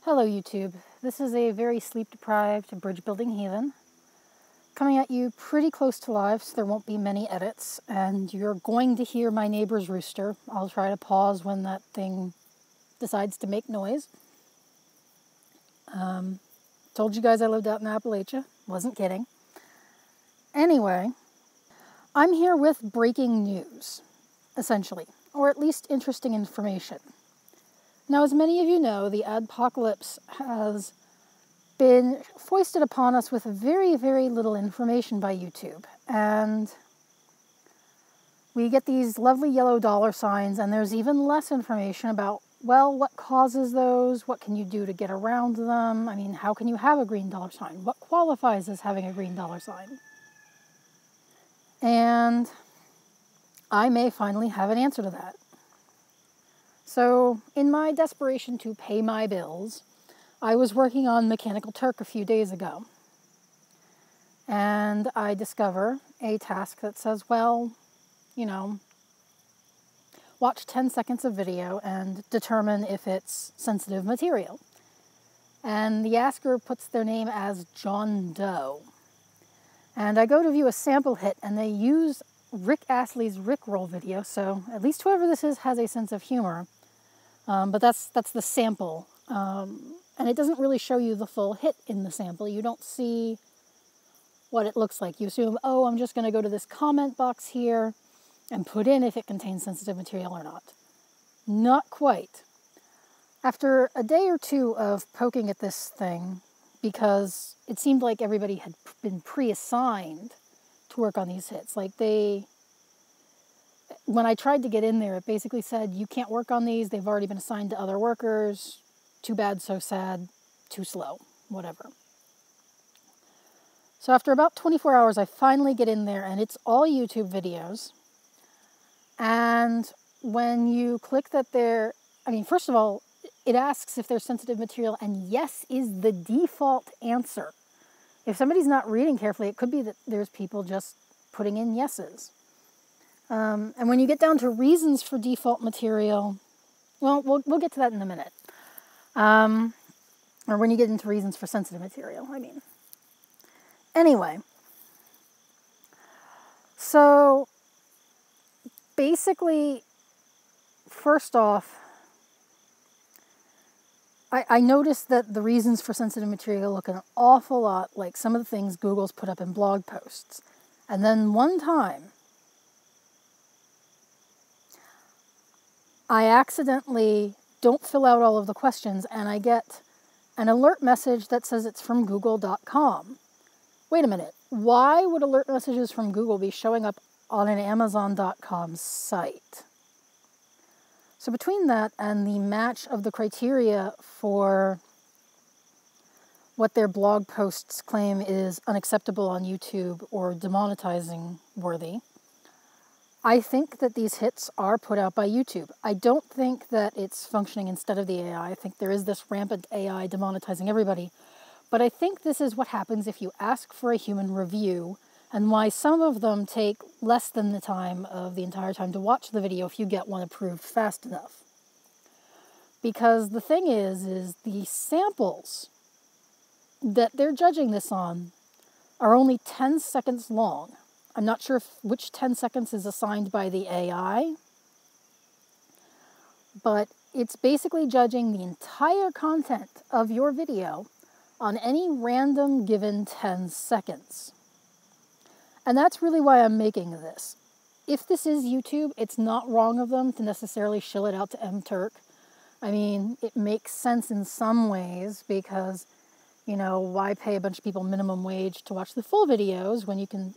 Hello YouTube, this is a very sleep-deprived bridge-building heathen coming at you pretty close to live, so there won't be many edits, and you're going to hear my neighbor's rooster. I'll try to pause when that thing decides to make noise. Told you guys I lived out in Appalachia, wasn't kidding. Anyway, I'm here with breaking news, essentially, or at least interesting information. Now, as many of you know, the adpocalypse has been foisted upon us with very, very little information by YouTube. And we get these lovely yellow dollar signs, and there's even less information about, well, what causes those? What can you do to get around them? I mean, how can you have a green dollar sign? What qualifies as having a green dollar sign? And I may finally have an answer to that. So, in my desperation to pay my bills, I was working on Mechanical Turk a few days ago. And I discover a task that says, well, you know, watch 10 seconds of video and determine if it's sensitive material. And the asker puts their name as John Doe. And I go to view a sample hit, and they use Rick Astley's Rickroll video, so at least whoever this is has a sense of humor. But that's the sample. And it doesn't really show you the full hit in the sample. You don't see what it looks like. You assume, oh, I'm just going to go to this comment box here and put in if it contains sensitive material or not. Not quite. After a day or two of poking at this thing, because it seemed like everybody had been pre-assigned to work on these hits. Like when I tried to get in there, it basically said, you can't work on these. They've already been assigned to other workers. Too bad, so sad, too slow, whatever. So after about 24 hours, I finally get in there, and it's all YouTube videos. And when you click that first of all, it asks if there's sensitive material, and yes is the default answer. If somebody's not reading carefully, it could be that there's people just putting in yeses. And when you get down to reasons for default material, well, we'll get to that in a minute. Or when you get into reasons for sensitive material, I mean. Anyway, so basically, first off, I noticed that the reasons for sensitive material look an awful lot like some of the things Google's put up in blog posts. And then one time, I accidentally don't fill out all of the questions, and I get an alert message that says it's from google.com. Wait a minute, why would alert messages from Google be showing up on an amazon.com site? So between that and the match of the criteria for what their blog posts claim is unacceptable on YouTube or demonetizing worthy, I think that these hits are put out by YouTube. I don't think that it's functioning instead of the AI. I think there is this rampant AI demonetizing everybody. But I think this is what happens if you ask for a human review, and why some of them take less than the time of the entire time to watch the video if you get one approved fast enough. Because the thing is the samples that they're judging this on are only 10 seconds long. I'm not sure which 10 seconds is assigned by the AI, but it's basically judging the entire content of your video on any random given 10 seconds. And that's really why I'm making this. If this is YouTube, it's not wrong of them to necessarily shill it out to mTurk. I mean, it makes sense in some ways because, you know, why pay a bunch of people minimum wage to watch the full videos when you can,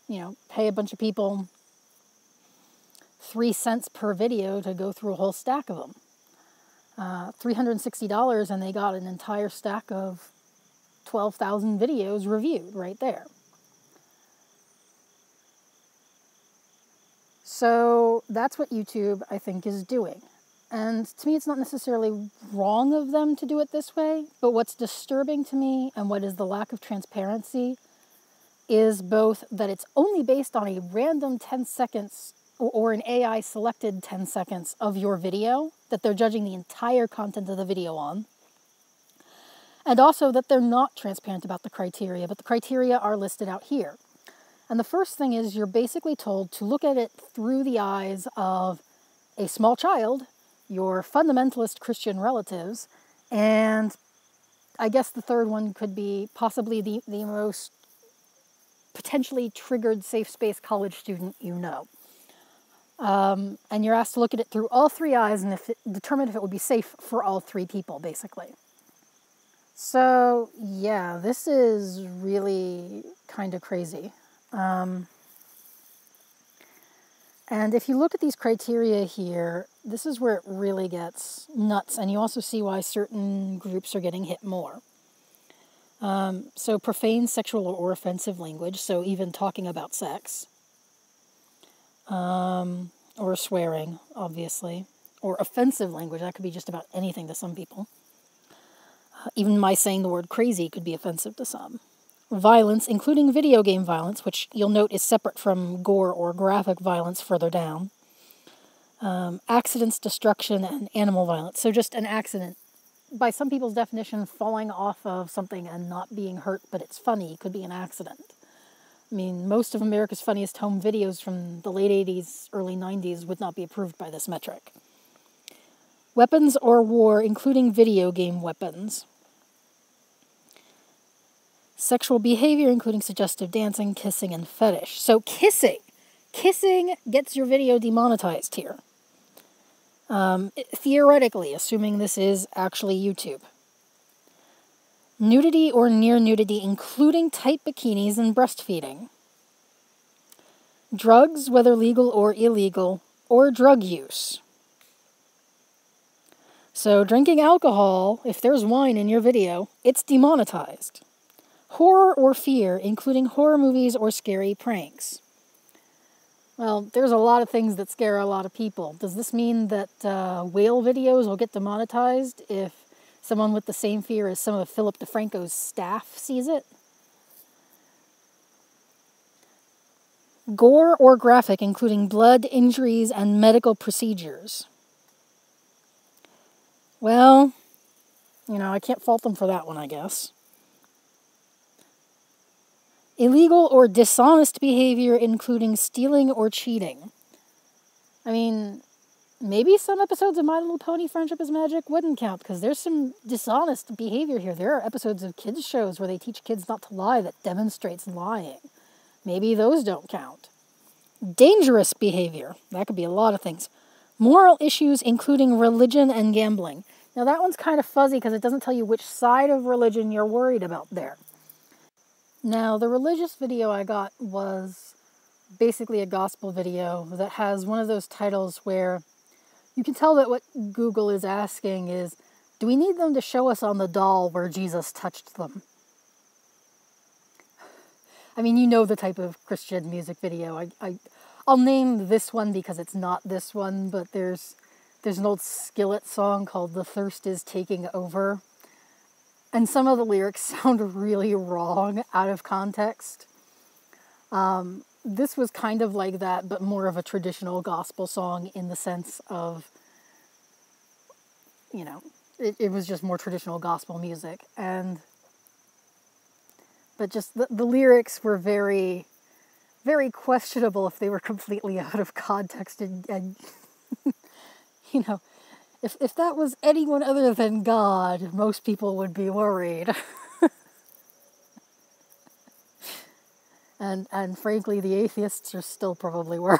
you know, pay a bunch of people 3 cents per video to go through a whole stack of them. $360, and they got an entire stack of 12,000 videos reviewed right there. So that's what YouTube, I think, is doing. And to me, it's not necessarily wrong of them to do it this way, but what's disturbing to me and what is the lack of transparency is both that it's only based on a random 10 seconds or an AI selected 10 seconds of your video that they're judging the entire content of the video on. And also that they're not transparent about the criteria, but the criteria are listed out here. And the first thing is you're basically told to look at it through the eyes of a small child, your fundamentalist Christian relatives, and I guess the third one could be possibly the most potentially triggered safe space college student you know. And you're asked to look at it through all three eyes and determine if it would be safe for all three people, basically. So, yeah, this is really kind of crazy. And if you look at these criteria here, this is where it really gets nuts. And you also see why certain groups are getting hit more. So profane, sexual, or offensive language, so even talking about sex. Or swearing, obviously. Or offensive language, that could be just about anything to some people. Even my saying the word crazy could be offensive to some. Violence, including video game violence, which you'll note is separate from gore or graphic violence further down. Accidents, destruction, and animal violence. So just an accident. By some people's definition, falling off of something and not being hurt, but it's funny, could be an accident. I mean, most of America's funniest home videos from the late 80s, early 90s would not be approved by this metric. Weapons or war, including video game weapons. Sexual behavior, including suggestive dancing, kissing, and fetish. So kissing. Kissing gets your video demonetized here. Theoretically, assuming this is actually YouTube. Nudity or near nudity, including tight bikinis and breastfeeding. Drugs, whether legal or illegal, or drug use. So drinking alcohol, if there's wine in your video, it's demonetized. Horror or fear, including horror movies or scary pranks. Well, there's a lot of things that scare a lot of people. Does this mean that whale videos will get demonetized if someone with the same fear as some of Philip DeFranco's staff sees it? Gore or graphic, including blood, injuries, and medical procedures. Well, I can't fault them for that one, I guess. Illegal or dishonest behavior, including stealing or cheating. I mean, maybe some episodes of My Little Pony Friendship is Magic wouldn't count, because there's some dishonest behavior here. There are episodes of kids' shows where they teach kids not to lie that demonstrates lying. Maybe those don't count. Dangerous behavior. That could be a lot of things. Moral issues, including religion and gambling. Now that one's kind of fuzzy because it doesn't tell you which side of religion you're worried about there. Now, the religious video I got was basically a gospel video that has one of those titles where you can tell that what Google is asking is, do we need them to show us on the doll where Jesus touched them? I mean, you know the type of Christian music video. I'll name this one because it's not this one, but there's an old Skillet song called The Thirst Is Taking Over. And some of the lyrics sound really wrong out of context. This was kind of like that, but more of a traditional gospel song in the sense of, it was just more traditional gospel music. But just the lyrics were very, very questionable if they were completely out of context and If that was anyone other than God, most people would be worried. and frankly, the atheists are still probably worried.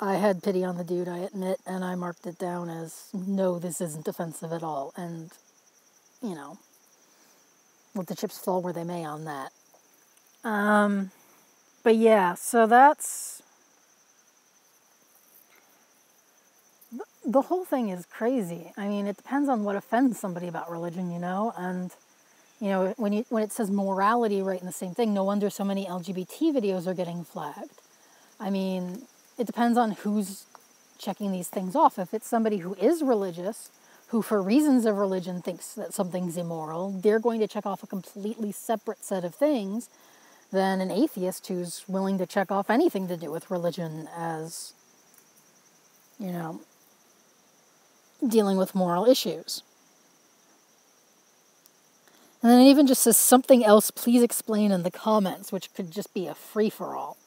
I had pity on the dude, I admit, and I marked it down as, no, this isn't offensive at all. And, let the chips fall where they may on that. But yeah, so that's... The whole thing is crazy. I mean, it depends on what offends somebody about religion, and, when it says morality right in the same thing, no wonder so many LGBT videos are getting flagged. I mean, it depends on who's checking these things off. If it's somebody who is religious, who for reasons of religion thinks that something's immoral, they're going to check off a completely separate set of things than an atheist who's willing to check off anything to do with religion as, dealing with moral issues. And then it even just says something else, please explain in the comments, which could just be a free-for-all.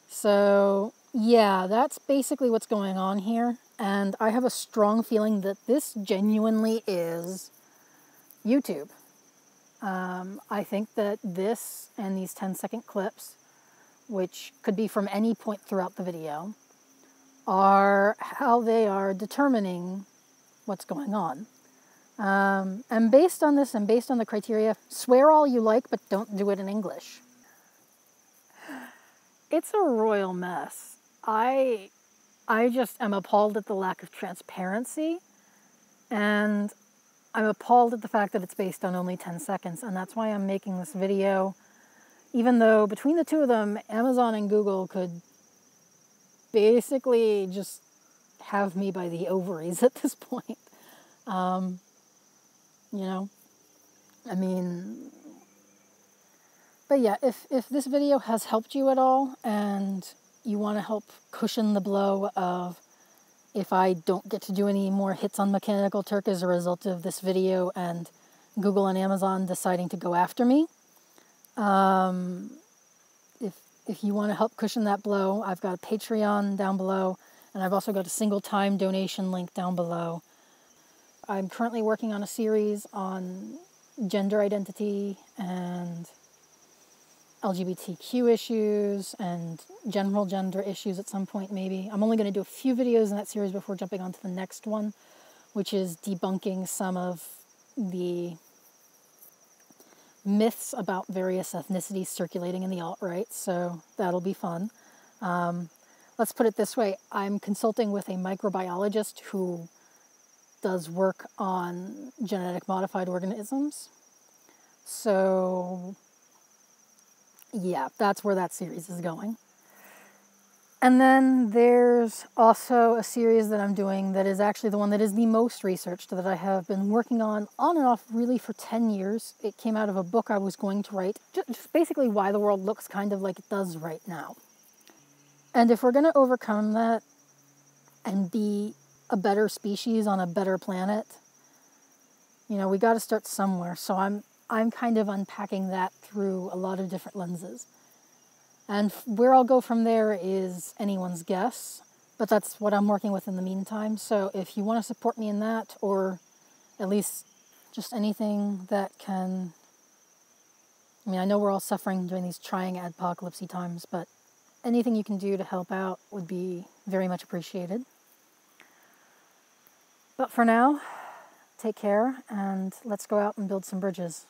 So, yeah, that's basically what's going on here. And I have a strong feeling that this genuinely is YouTube. I think that this and these 10-second clips, which could be from any point throughout the video, are how they are determining what's going on. And based on this and based on the criteria, swear all you like, but don't do it in English. It's a royal mess. I just am appalled at the lack of transparency, and I'm appalled at the fact that it's based on only 10 seconds, and that's why I'm making this video, even though between the two of them, Amazon and Google could basically just have me by the ovaries at this point. You know, I mean, but yeah, if this video has helped you at all and you want to help cushion the blow of if I don't get to do any more hits on Mechanical Turk as a result of this video and Google and Amazon deciding to go after me, if you want to help cushion that blow, I've got a Patreon down below, and I've also got a single-time donation link down below. I'm currently working on a series on gender identity and LGBTQ issues and general gender issues at some point, maybe. I'm only going to do a few videos in that series before jumping on to the next one, which is debunking some of the myths about various ethnicities circulating in the alt-right, so that'll be fun. Let's put it this way. I'm consulting with a microbiologist who does work on genetic modified organisms. So yeah, that's where that series is going. And then there's also a series that I'm doing that is actually the one that is the most researched, that I have been working on and off really for 10 years. It came out of a book I was going to write, just basically why the world looks kind of like it does right now. And if we're going to overcome that and be a better species on a better planet, you know, we got to start somewhere. So I'm kind of unpacking that through a lot of different lenses. And where I'll go from there is anyone's guess, but that's what I'm working with in the meantime. So if you want to support me in that, or at least just anything that can, I mean, I know we're all suffering during these trying adpocalypse times, but anything you can do to help out would be very much appreciated. But for now, take care, and let's go out and build some bridges.